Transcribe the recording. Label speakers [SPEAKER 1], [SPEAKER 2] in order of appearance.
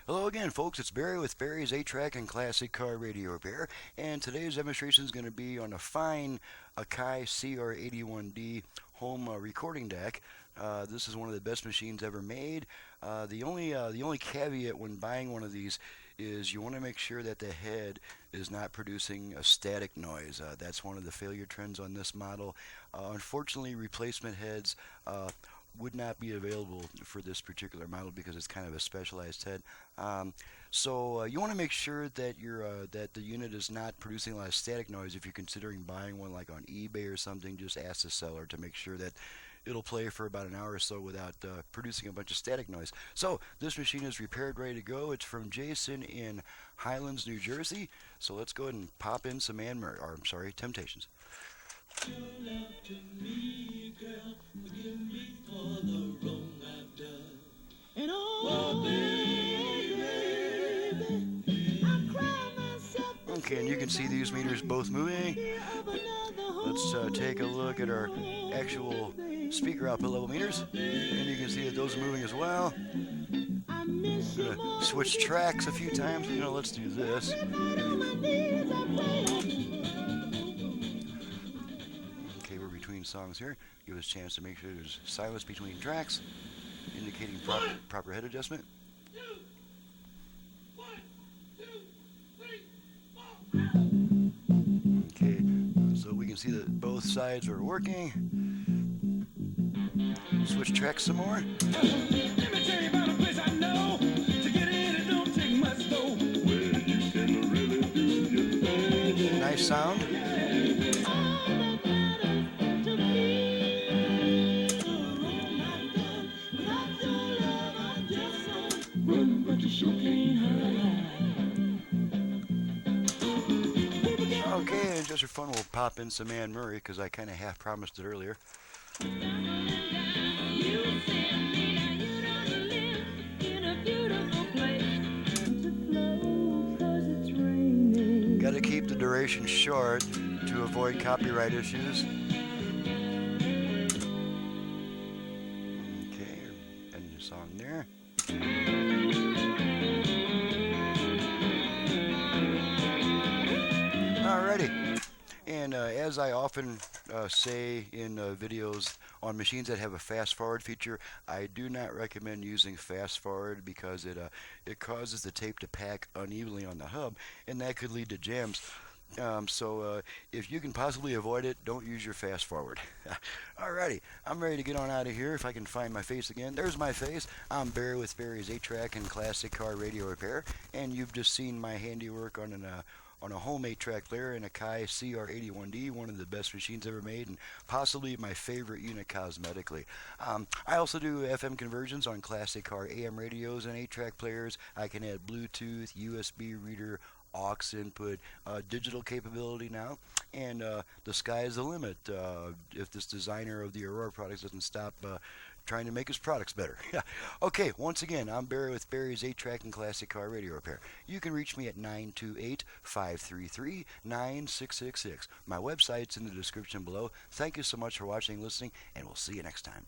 [SPEAKER 1] Hello again, folks. It's Barry with Barry's 8-Track and Classic Car Radio Repair, and today's demonstration is going to be on a fine Akai CR81D home recording deck. This is one of the best machines ever made. The only caveat when buying one of these is you want to make sure that the head is not producing a static noise. That's one of the failure trends on this model. Unfortunately, replacement heads would not be available for this particular model because it's kind of a specialized head. So you want to make sure that that the unit is not producing a lot of static noise. If you're considering buying one like on eBay or something, just ask the seller to make sure that it'll play for about an hour or so without producing a bunch of static noise. So this machine is repaired, ready to go. It's from Jason in Highlands, New Jersey. So let's go ahead and pop in some Temptations.
[SPEAKER 2] Your love to me, girl, forgive me for the wrong I've done. And oh, baby, I cry myself.
[SPEAKER 1] Okay, and you can see these meters both moving. Let's take a look at our actual speaker output level meters, and you can see that those are moving as well. I'm gonna switch tracks a few times. Let's do this. Between songs here, give us a chance to make sure there's silence between tracks, indicating proper head adjustment. Okay, so we can see that both sides are working. Switch tracks some more.
[SPEAKER 2] Let me tell you about a place I know. To get in, it don't take much though. Where you can really do your thing.
[SPEAKER 1] Nice sound. Okay, and just for fun, we'll pop in some Anne Murray because I kind of half promised it earlier. Got to keep the duration short to avoid copyright issues. Okay, end the song there. Alrighty, and as I often say in videos on machines that have a fast forward feature, I do not recommend using fast forward because it causes the tape to pack unevenly on the hub, and that could lead to jams. So if you can possibly avoid it, don't use your fast forward. Alrighty, I'm ready to get on out of here if I can find my face again. There's my face. I'm Barry with Barry's 8-Track and Classic Car Radio Repair, and you've just seen my handiwork on a home 8-track player in a Akai CR81D, one of the best machines ever made and possibly my favorite unit cosmetically. I also do FM conversions on classic car AM radios and 8-track players. I can add Bluetooth, USB reader, aux input, digital capability now, and the sky is the limit if this designer of the Aurora products doesn't stop trying to make his products better. Okay, once again, I'm Barry with Barry's 8-Track and Classic Car Radio Repair. You can reach me at 928-533-9666. My website's in the description below. Thank you so much for watching and listening, and we'll see you next time.